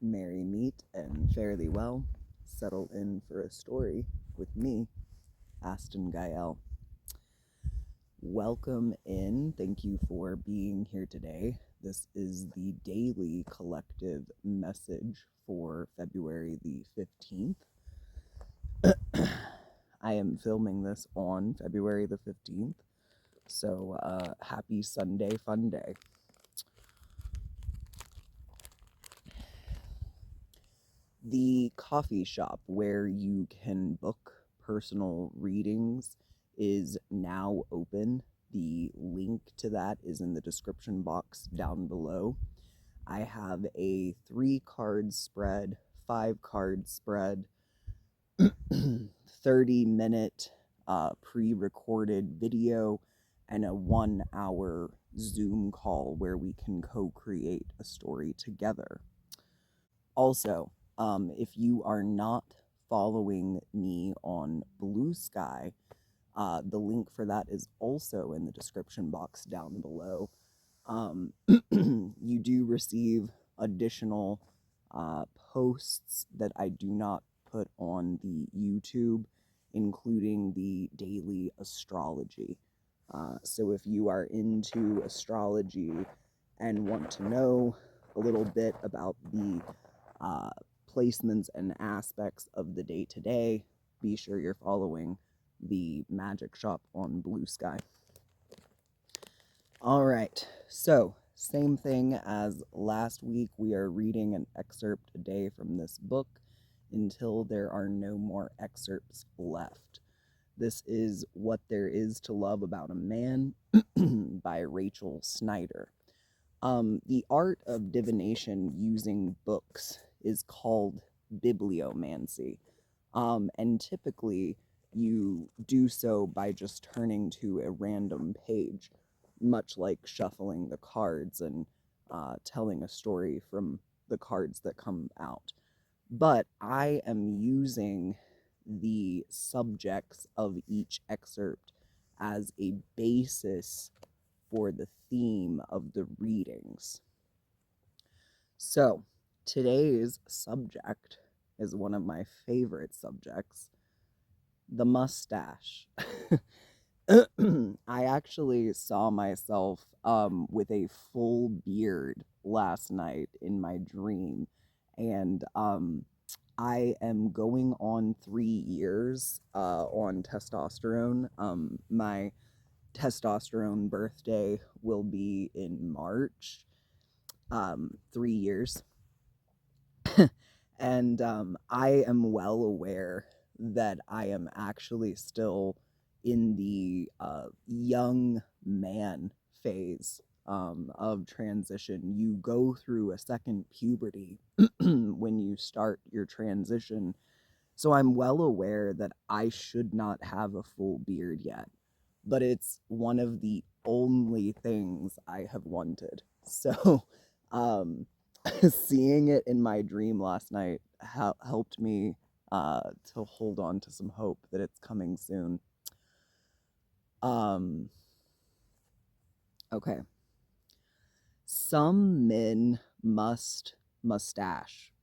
Merry meet and fare thee well. Settle in for a story with me, Astin Gaël. Welcome in. Thank you for being here today. This is the daily collective message for February the 15th. I am filming this on February the 15th, so happy Sunday fun day. The coffee shop where you can book personal readings is now open. The link to that is in the description box down below. I have a 3-card spread, 5-card spread, 30-minute pre-recorded video, and a 1-hour Zoom call where we can co-create a story together. Also, if you are not following me on Blue Sky, the link for that is also in the description box down below. You do receive additional posts that I do not put on the YouTube, including the daily astrology. So if you are into astrology and want to know a little bit about the placements and aspects of the day today, be sure you're following the magic shop on Blue Sky. All right, so same thing as last week. We are reading an excerpt a day from this book until there are no more excerpts left. This is What There Is to Love About a Man by Rachel Snyder. The art of divination using books is called bibliomancy, and typically you do so by just turning to a random page, much like shuffling the cards and telling a story from the cards that come out. But I am using the subjects of each excerpt as a basis for the theme of the readings. So, today's subject is one of my favorite subjects, the mustache. I actually saw myself with a full beard last night in my dream, and I am going on 3 years on testosterone. My testosterone birthday will be in March. 3 years. And I am well aware that I am actually still in the young man phase of transition. You go through a second puberty when you start your transition. So I'm well aware that I should not have a full beard yet, but it's one of the only things I have wanted. So, seeing it in my dream last night helped me to hold on to some hope that it's coming soon. Okay. Some men must mustache.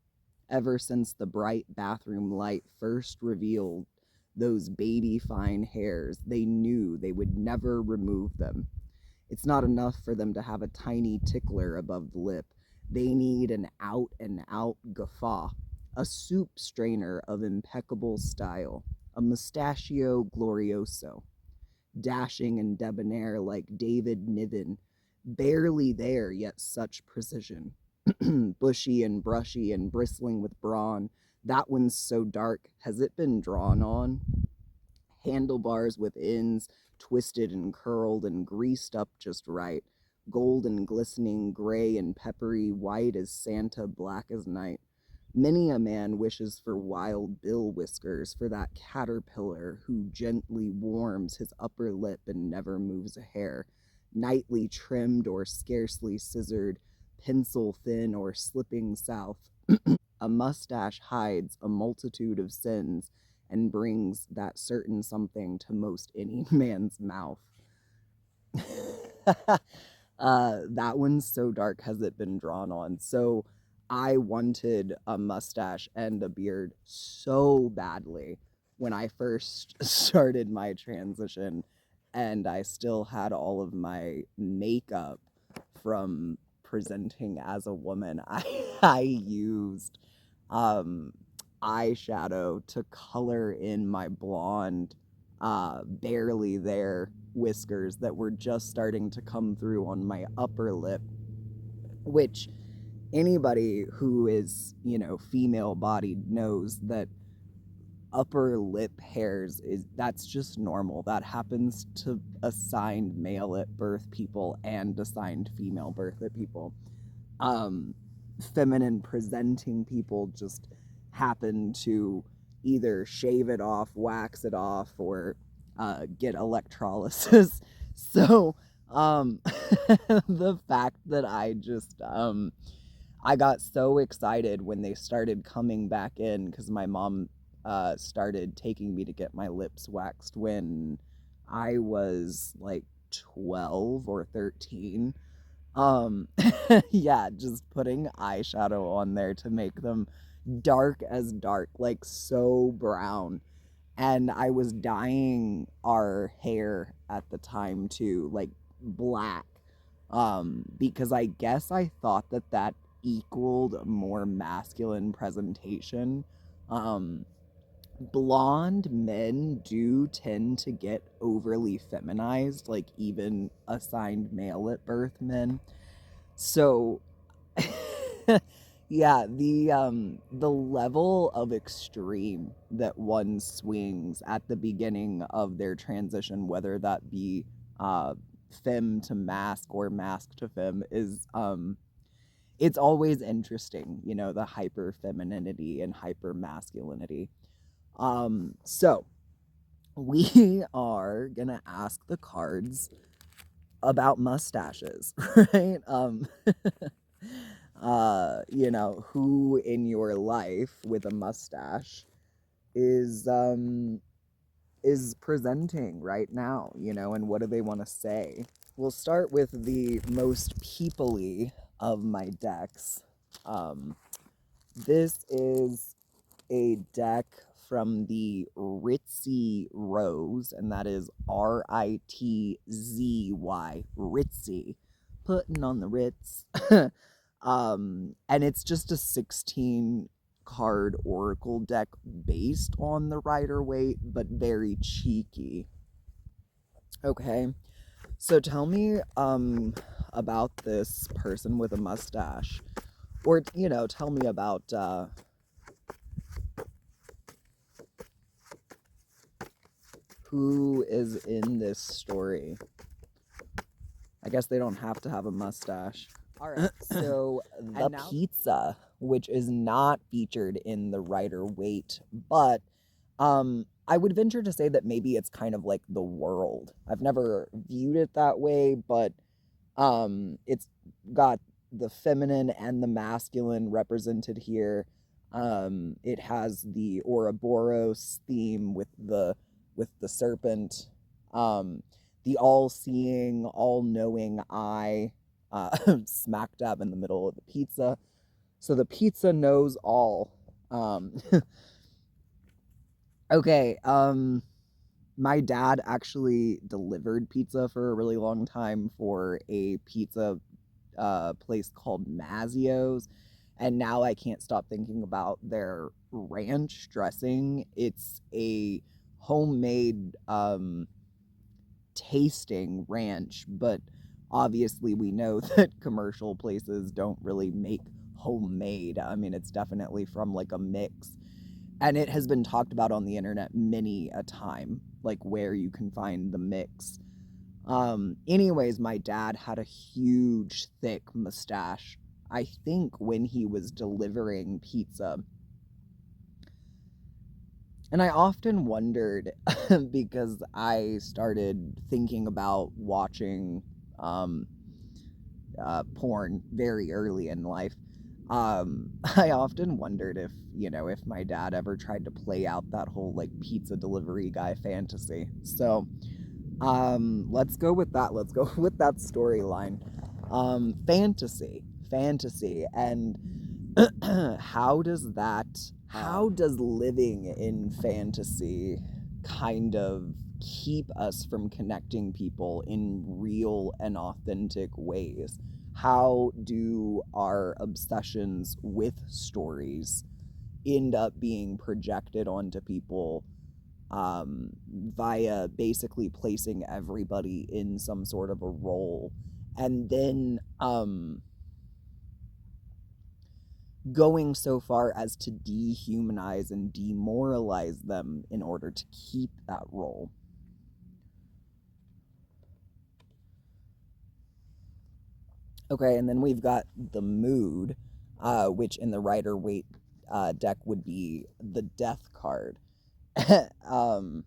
Ever since the bright bathroom light first revealed those baby fine hairs, they knew they would never remove them. It's not enough for them to have a tiny tickler above the lip. They need an out-and-out guffaw, a soup strainer of impeccable style, a mustachio glorioso, dashing and debonair like David Niven, barely there yet such precision, bushy and brushy and bristling with brawn. That one's so dark, has it been drawn on? Handlebars with ends twisted and curled and greased up just right, gold and glistening, gray and peppery, white as Santa, black as night. Many a man wishes for wild bill whiskers, for that caterpillar who gently warms his upper lip and never moves a hair, nightly trimmed or scarcely scissored, pencil thin or slipping south. A mustache hides a multitude of sins and brings that certain something to most any man's mouth. That one's so dark, has it been drawn on? So I wanted a mustache and a beard so badly when I first started my transition, and I still had all of my makeup from presenting as a woman. I used um, eyeshadow to color in my blonde, barely there whiskers that were just starting to come through on my upper lip, which anybody who is, female bodied knows that upper lip hairs that's just normal. That happens to assigned male at birth people and assigned female birth at people. um Feminine presenting people just happen to either shave it off, wax it off, or get electrolysis. So the fact that I got so excited when they started coming back in, because my mom started taking me to get my lips waxed when I was like 12 or 13. um yeah, just putting eyeshadow on there to make them dark as dark, like so brown. And I was dyeing our hair at the time too, like black, because I guess I thought that that equaled a more masculine presentation. um Blonde men do tend to get overly feminized, like even assigned male at birth men. So yeah, the level of extreme that one swings at the beginning of their transition, whether that be uh femme to mask or mask to femme, is it's always interesting, the hyper femininity and hyper masculinity. So we are gonna ask the cards about mustaches, right? Who in your life with a mustache is presenting right now, and what do they want to say? We'll start with the most people-y of my decks. This is a deck from the Ritzy Rose, and that is Ritzzy, Ritzy, putting on the Ritz. And it's just a 16 card oracle deck based on the Rider Waite, but very cheeky. Okay, so tell me about this person with a mustache, or tell me about who is in this story. I guess they don't have to have a mustache. All right, so the pizza, which is not featured in the Rider Waite, but I would venture to say that maybe it's kind of like the world. I've never viewed it that way, but it's got the feminine and the masculine represented here. It has the Ouroboros theme with the serpent. The all-seeing, all-knowing eye, smack dab in the middle of the pizza. So the pizza knows all. Okay, my dad actually delivered pizza for a really long time for a pizza place called Mazzio's, and now I can't stop thinking about their ranch dressing. It's a homemade tasting ranch, but obviously we know that commercial places don't really make homemade. I mean, it's definitely from like a mix. And it has been talked about on the internet many a time, like where you can find the mix. Anyways, my dad had a huge, thick mustache, I think, when he was delivering pizza. And I often wondered, because I started thinking about watching porn very early in life. I often wondered if my dad ever tried to play out that whole like pizza delivery guy fantasy. So let's go with that. Let's go with that storyline. Fantasy. And how does living in fantasy kind of keep us from connecting people in real and authentic ways? How do our obsessions with stories end up being projected onto people via basically placing everybody in some sort of a role, and then going so far as to dehumanize and demoralize them in order to keep that role? Okay, and then we've got the mood, which in the Rider-Waite deck would be the death card. um,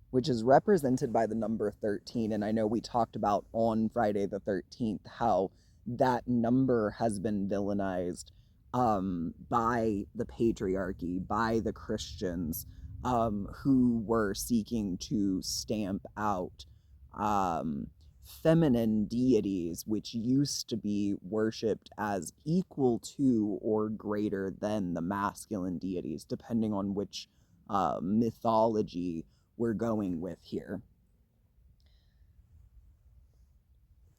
which is represented by the number 13. And I know we talked about on Friday the 13th how that number has been villainized by the patriarchy, by the Christians, who were seeking to stamp out feminine deities, which used to be worshipped as equal to or greater than the masculine deities, depending on which mythology we're going with here.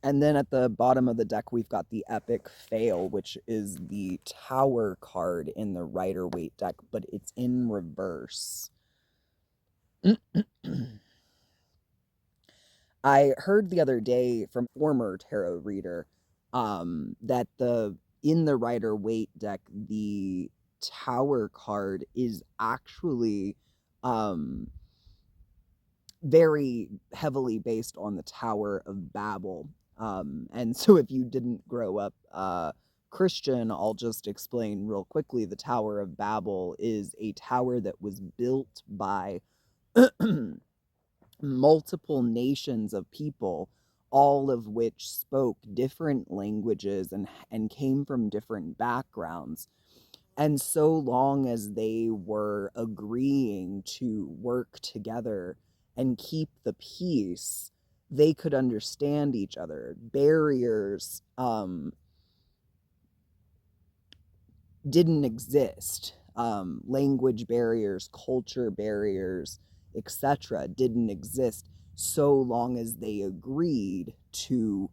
And then at the bottom of the deck, we've got the Epic Fail, which is the Tower card in the Rider-Waite deck, but it's in reverse. I heard the other day from a former tarot reader that in the Rider-Waite deck, the Tower card is actually very heavily based on the Tower of Babel. And so if you didn't grow up Christian, I'll just explain real quickly. The Tower of Babel is a tower that was built by multiple nations of people, all of which spoke different languages and came from different backgrounds. And so long as they were agreeing to work together and keep the peace, they could understand each other. Barriers didn't exist. Language barriers, culture barriers, etc., didn't exist so long as they agreed to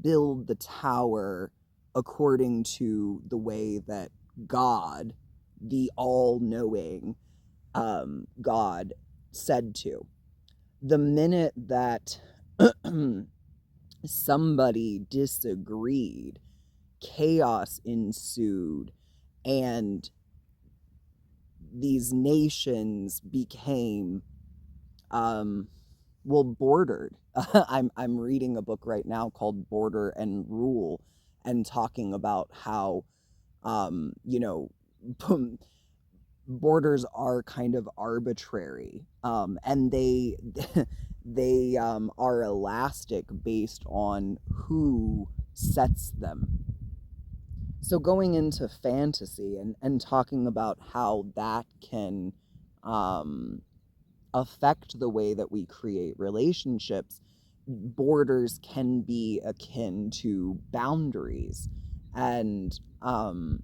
build the tower according to the way that God, the all-knowing God, said to. The minute that somebody disagreed, chaos ensued, and these nations became bordered. I'm reading a book right now called Border and Rule, and talking about how borders are kind of arbitrary, and they they are elastic based on who sets them. So going into fantasy and talking about how that can affect the way that we create relationships, borders can be akin to boundaries. And how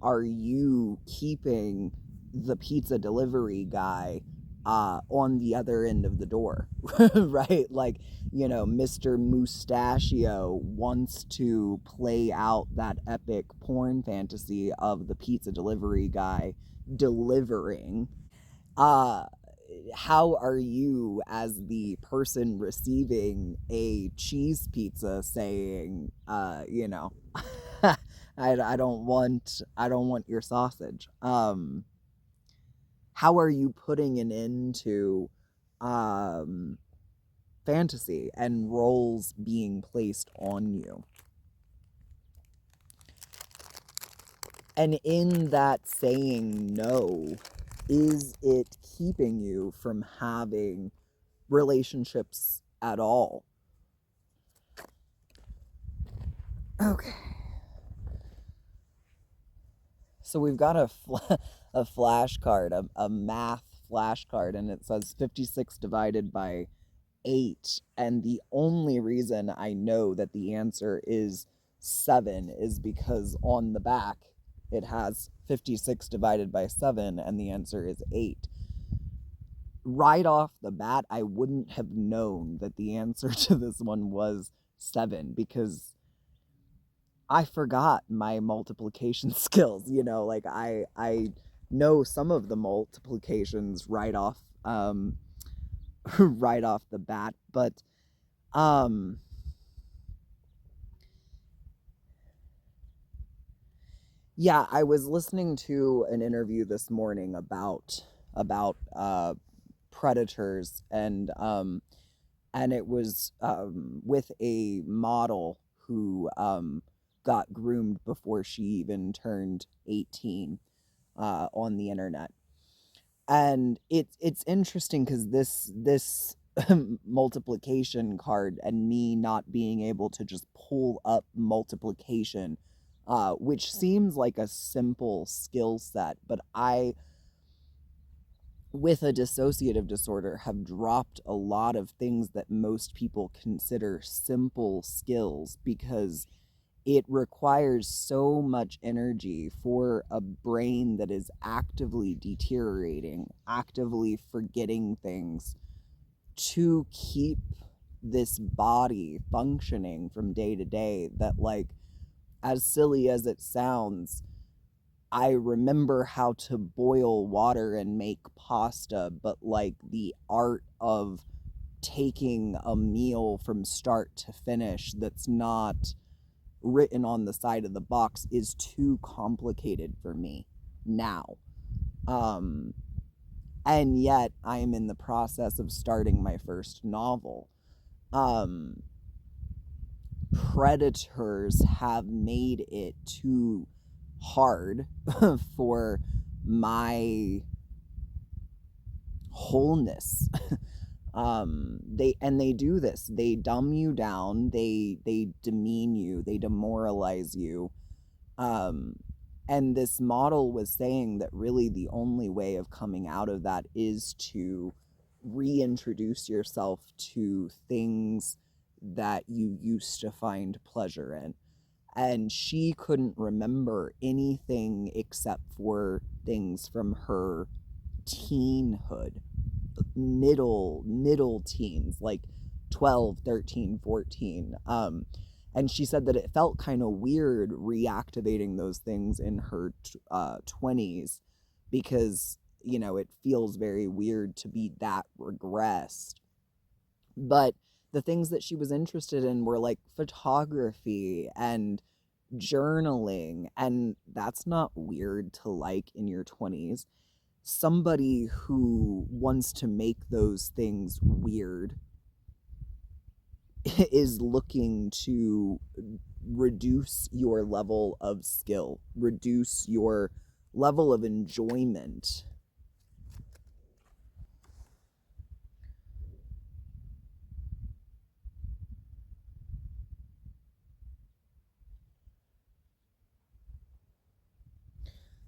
are you keeping the pizza delivery guy on the other end of the door? Right? Like, Mr. Mustachio wants to play out that epic porn fantasy of the pizza delivery guy delivering. How are you, as the person receiving a cheese pizza, saying, I don't want your sausage? How are you putting an end to fantasy and roles being placed on you? And in that saying no, is it keeping you from having relationships at all? Okay. So we've got a flashcard, a math flashcard, and it says 56 divided by 8. And the only reason I know that the answer is 7 is because on the back it has 56 divided by 7, and the answer is 8. Right off the bat, I wouldn't have known that the answer to this one was 7, because I forgot my multiplication skills. Like I know some of the multiplications right off right off the bat, but um yeah, I was listening to an interview this morning about predators, and it was with a model who got groomed before she even turned 18 on the internet. And it's interesting because this multiplication card, and me not being able to just pull up multiplication, which seems like a simple skill set, but I, with a dissociative disorder, have dropped a lot of things that most people consider simple skills, because it requires so much energy for a brain that is actively deteriorating, actively forgetting things, to keep this body functioning from day to day. That, like, as silly as it sounds, I remember how to boil water and make pasta, but like the art of taking a meal from start to finish that's not written on the side of the box is too complicated for me now. Um, and yet I am in the process of starting my first novel. Um, Predators have made it too hard for my wholeness. They do this. They dumb you down, they demean you, they demoralize you. Um, and this model was saying that really the only way of coming out of that is to reintroduce yourself to things that you used to find pleasure in. And she couldn't remember anything except for things from her teenhood, middle teens, like 12, 13, 14. And she said that it felt kind of weird reactivating those things in her 20s, because it feels very weird to be that regressed. But the things that she was interested in were like photography and journaling, and that's not weird to like in your 20s. Somebody who wants to make those things weird is looking to reduce your level of skill, reduce your level of enjoyment.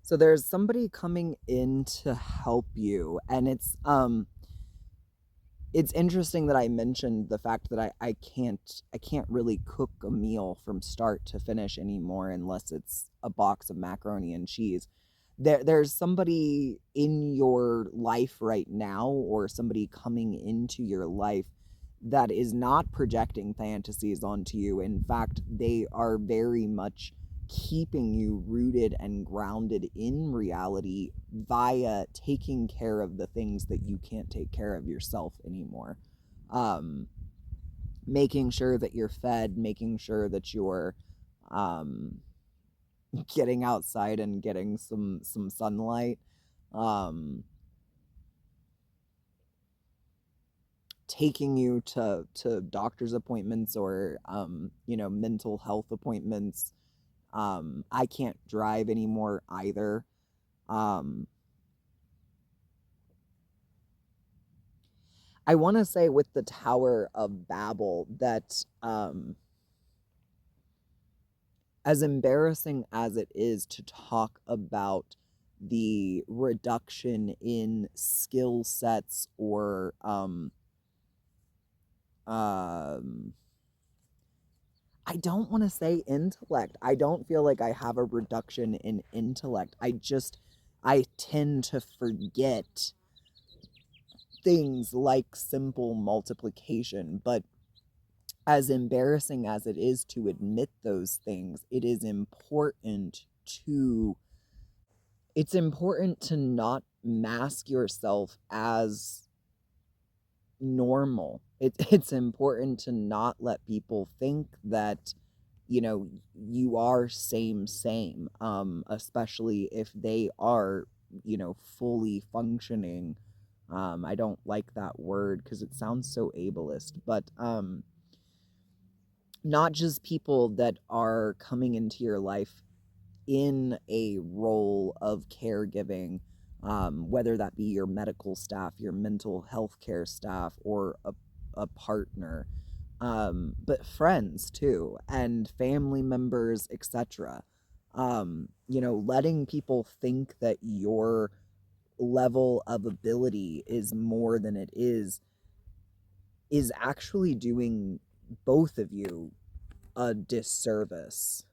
So there's somebody coming in to help you, and it's interesting that I mentioned the fact that I can't really cook a meal from start to finish anymore unless it's a box of macaroni and cheese. There's somebody in your life right now, or somebody coming into your life, that is not projecting fantasies onto you. In fact, they are very much keeping you rooted and grounded in reality via taking care of the things that you can't take care of yourself anymore. Um, Making sure that you're fed, making sure that you're um, getting outside and getting some sunlight, um, taking you to doctor's appointments, or mental health appointments. I can't drive anymore either. Um, I want to say with the Tower of Babel that, as embarrassing as it is to talk about the reduction in skill sets, or um I don't want to say intellect. I don't feel like I have a reduction in intellect. I tend to forget things like simple multiplication, but as embarrassing as it is to admit those things, to it's important to not mask yourself as normal. It's important to not let people think that, you are same, especially if they are, fully functioning. I don't like that word because it sounds so ableist, but not just people that are coming into your life in a role of caregiving, whether that be your medical staff, your mental health care staff, or a partner, but friends too, and family members, etc. Letting people think that your level of ability is more than it is actually doing both of you a disservice.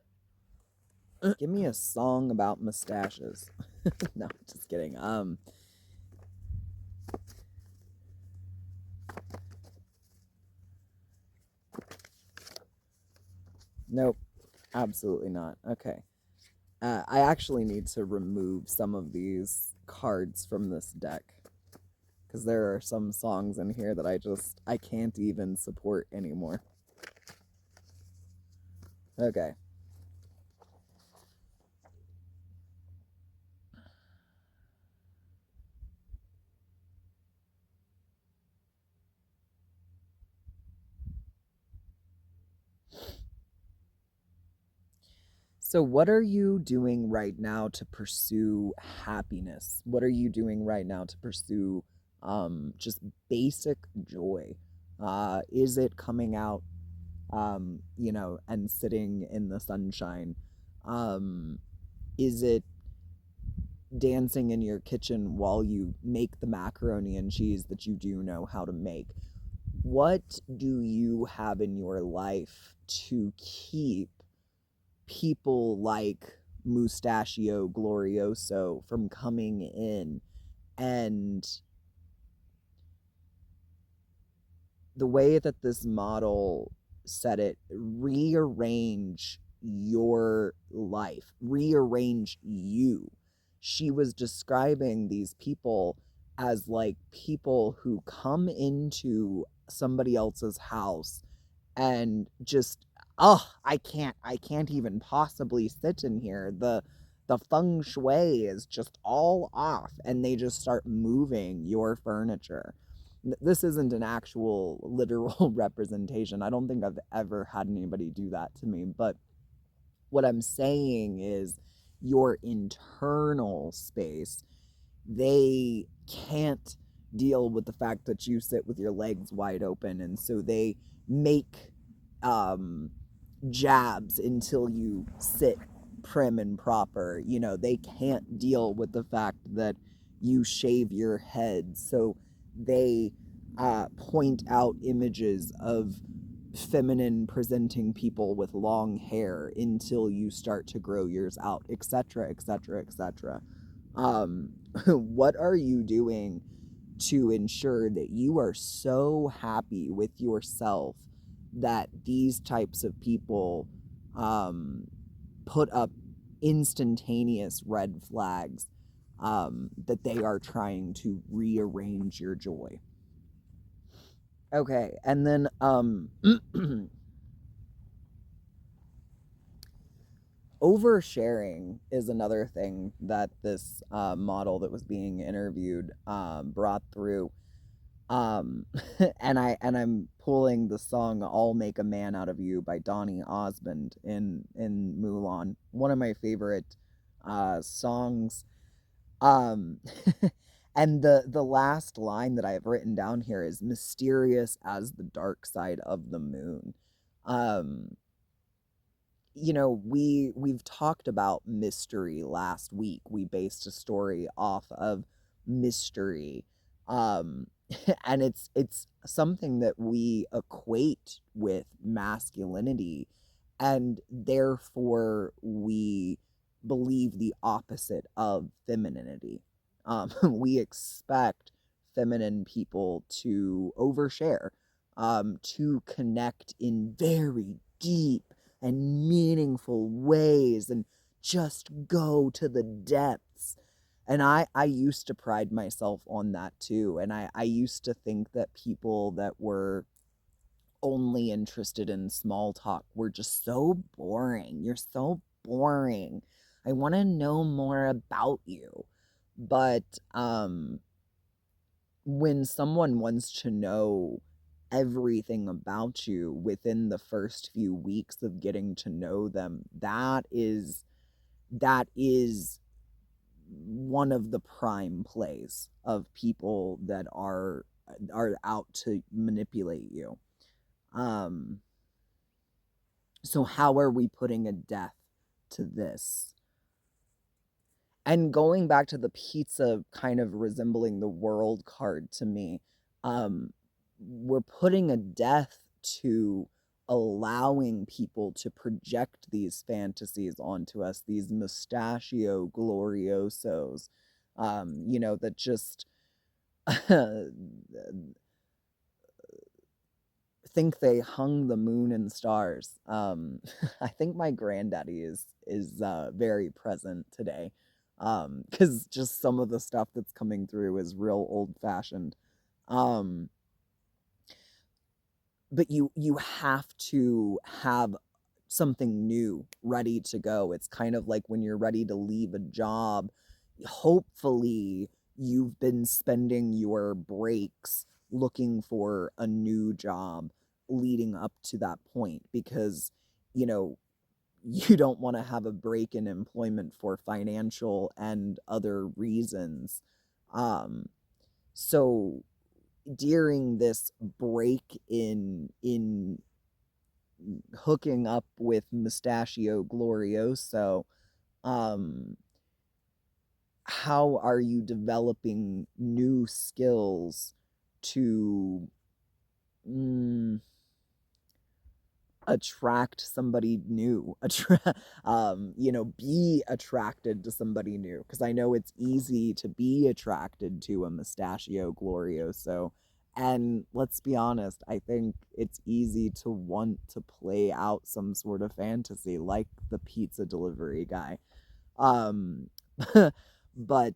Give me a song about mustaches. No, just kidding. Nope, absolutely not. Okay. I actually need to remove some of these cards from this deck because there are some songs in here that I can't even support anymore. Okay. So, what are you doing right now to pursue happiness? What are you doing right now to pursue just basic joy? Is it coming out, and sitting in the sunshine? Um, is it dancing in your kitchen while you make the macaroni and cheese that you do know how to make? What do you have in your life to keep people like Mustachio Glorioso from coming in? And the way that this model said it, rearrange your life, rearrange you. She was describing these people as like people who come into somebody else's house and just, oh, I can't even possibly sit in here. The feng shui is just all off, and they just start moving your furniture. This isn't an actual literal representation. I don't think I've ever had anybody do that to me, but what I'm saying is your internal space, they can't deal with the fact that you sit with your legs wide open, and so they make um jabs until you sit prim and proper. They can't deal with the fact that you shave your head, so they point out images of feminine presenting people with long hair until you start to grow yours out, etc., etc., etc. What are you doing to ensure that you are so happy with yourself that these types of people um, put up instantaneous red flags, that they are trying to rearrange your joy? Okay, and then oversharing is another thing that this model that was being interviewed brought through. Um, and I'm pulling the song "I'll Make a Man Out of You" by Donny Osmond in Mulan, one of my favorite songs. Um, and the last line that I have written down here is "mysterious as the dark side of the moon." Um, we've talked about mystery last week. We based a story off of mystery. Um, and it's something that we equate with masculinity, and therefore we believe the opposite of femininity. We expect feminine people to overshare, to connect in very deep and meaningful ways, and just go to the depths. And I used to pride myself on that too. And I used to think that people that were only interested in small talk were just so boring. You're so boring. I want to know more about you. But when someone wants to know everything about you within the first few weeks of getting to know them, that is one of the prime plays of people that are out to manipulate you. Um, so how are we putting a death to this? And going back to the pizza kind of resembling the world card to me, we're putting a death to allowing people to project these fantasies onto us, these mustachio gloriosos, that just think they hung the moon and stars. I think my granddaddy is very present today, because just some of the stuff that's coming through is real old fashioned. Um, but you have to have something new ready to go. It's kind of like when you're ready to leave a job. Hopefully, you've been spending your breaks looking for a new job leading up to that point, because you know you don't want to have a break in employment for financial and other reasons. So during this break in hooking up with Mustachio Glorioso, um, how are you developing new skills to mm, attract somebody new, be attracted to somebody new? Because I know it's easy to be attracted to a Mustachio Glorioso. And let's be honest, I think it's easy to want to play out some sort of fantasy like the pizza delivery guy. Um, but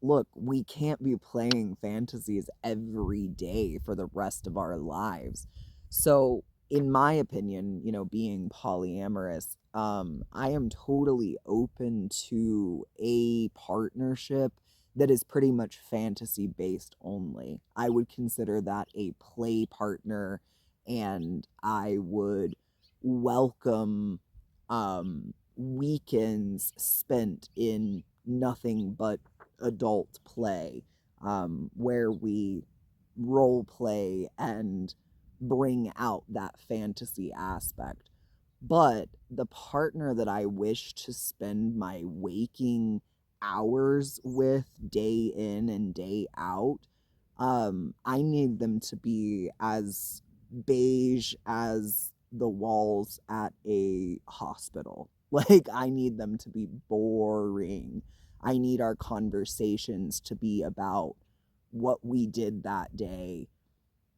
look, we can't be playing fantasies every day for the rest of our lives. So, in my opinion, being polyamorous, I am totally open to a partnership that is pretty much fantasy based only. I would consider that a play partner, and I would welcome weekends spent in nothing but adult play, where we role play and bring out that fantasy aspect. But the partner that I wish to spend my waking hours with day in and day out, I need them to be as beige as the walls at a hospital. Like, I need them to be boring. I need our conversations to be about what we did that day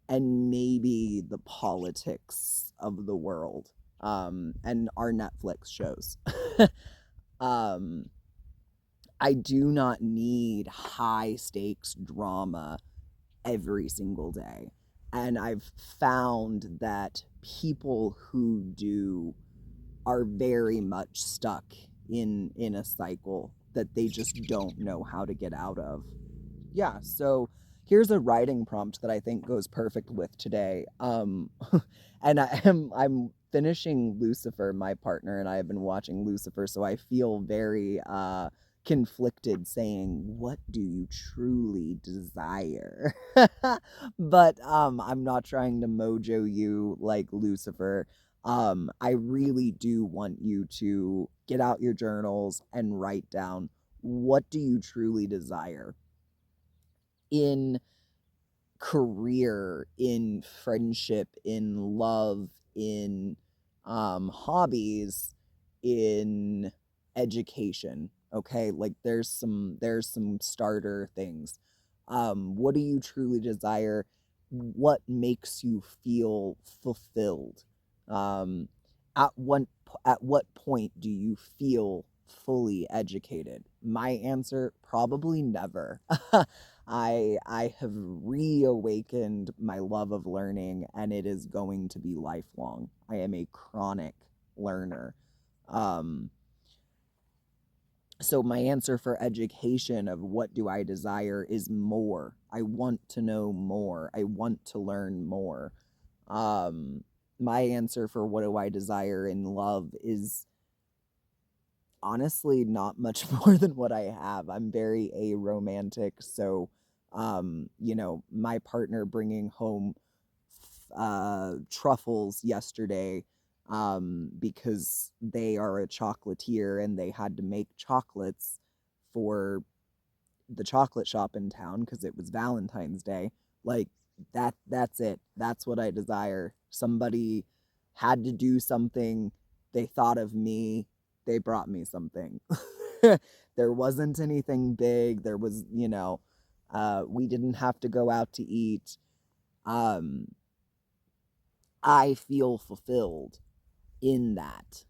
and maybe the politics of the world, and our Netflix shows. um, I do not need high stakes drama every single day. And I've found that people who do are very much stuck in a cycle that they just don't know how to get out of. Yeah, so here's a writing prompt that I think goes perfect with today. And I'm finishing Lucifer. My partner and I have been watching Lucifer, so I feel very conflicted saying, what do you truly desire? But I'm not trying to mojo you like Lucifer. I really do want you to get out your journals and write down, What do you truly desire in career, in friendship, in love, in hobbies, in education? Okay, like there's some starter things. What do you truly desire? What makes you feel fulfilled? um at what at what point do you feel fully educated? My answer, probably never. I have reawakened my love of learning, and it is going to be lifelong. I am a chronic learner. Um, so my answer for education of what do I desire is more. I want to know more. I want to learn more. Um, my answer for what do I desire in love is honestly not much more than what I have. I'm very aromantic, so my partner bringing home truffles yesterday, because they are a chocolatier and they had to make chocolates for the chocolate shop in town because it was Valentine's Day. Like, that's it. That's what I desire. Somebody had to do something. They thought of me. They brought me something. There wasn't anything big. There was, we didn't have to go out to eat. Um, I feel fulfilled in that.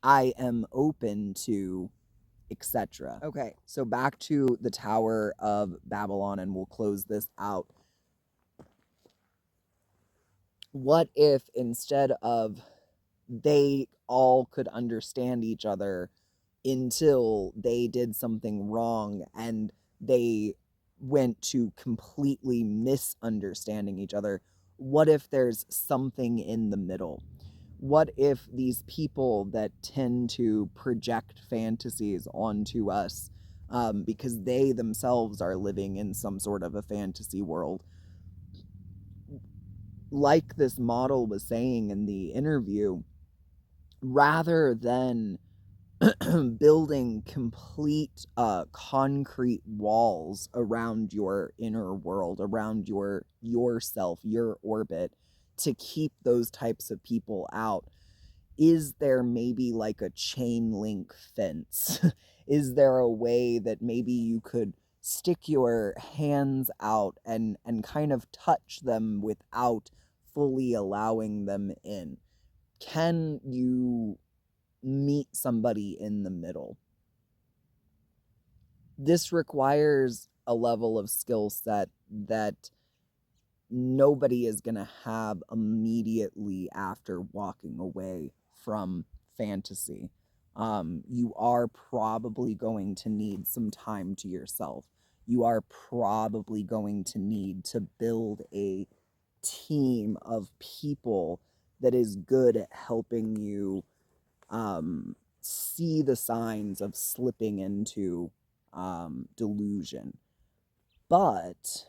I am open to etc. Okay, so back to the Tower of Babylon, and we'll close this out. What if instead of they all could understand each other until they did something wrong and they went to completely misunderstanding each other? What if there's something in the middle? What if these people that tend to project fantasies onto us, because they themselves are living in some sort of a fantasy world, like this model was saying in the interview, rather than building complete concrete walls around your inner world, around yourself, your orbit, to keep those types of people out, is there maybe like a chain link fence? Is there a way that maybe you could stick your hands out and kind of touch them without fully allowing them in? Can you meet somebody in the middle? This requires a level of skill set that nobody is going to have immediately after walking away from fantasy. You are probably going to need some time to yourself. You are probably going to need to build a team of people that is good at helping you see the signs of slipping into delusion. But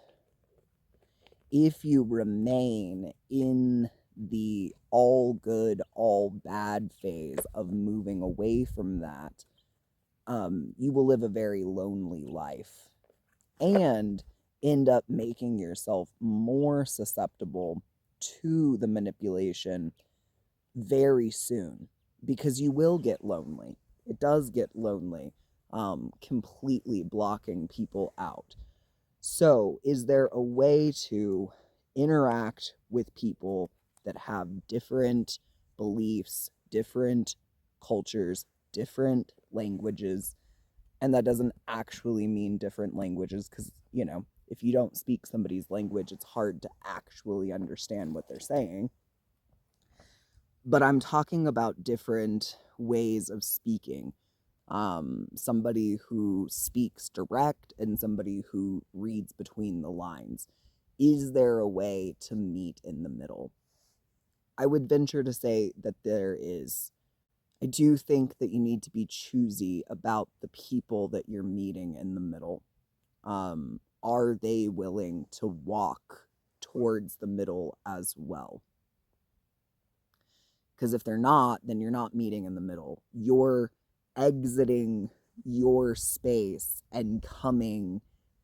if you remain in the all good, all bad phase of moving away from that, you will live a very lonely life and end up making yourself more susceptible to the manipulation very soon, because you will get lonely. It does get lonely, completely blocking people out. So, is there a way to interact with people that have different beliefs, different cultures, different languages? And that doesn't actually mean different languages because, if you don't speak somebody's language, it's hard to actually understand what they're saying. But I'm talking about different ways of speaking. Somebody who speaks direct and somebody who reads between the lines. Is there a way to meet in the middle? I would venture to say that there is. I do think that you need to be choosy about the people that you're meeting in the middle. Are they willing to walk towards the middle as well? Because if they're not, then you're not meeting in the middle. You're exiting your space and coming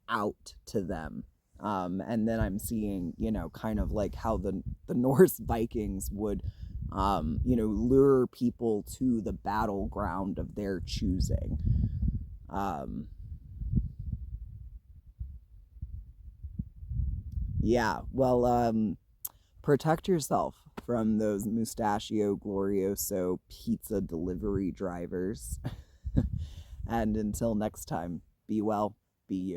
out to them. And then I'm seeing, kind of like how the Norse Vikings would, lure people to the battleground of their choosing. Yeah, well, protect yourself from those Mustachio Glorioso pizza delivery drivers. And until next time, be well, be you.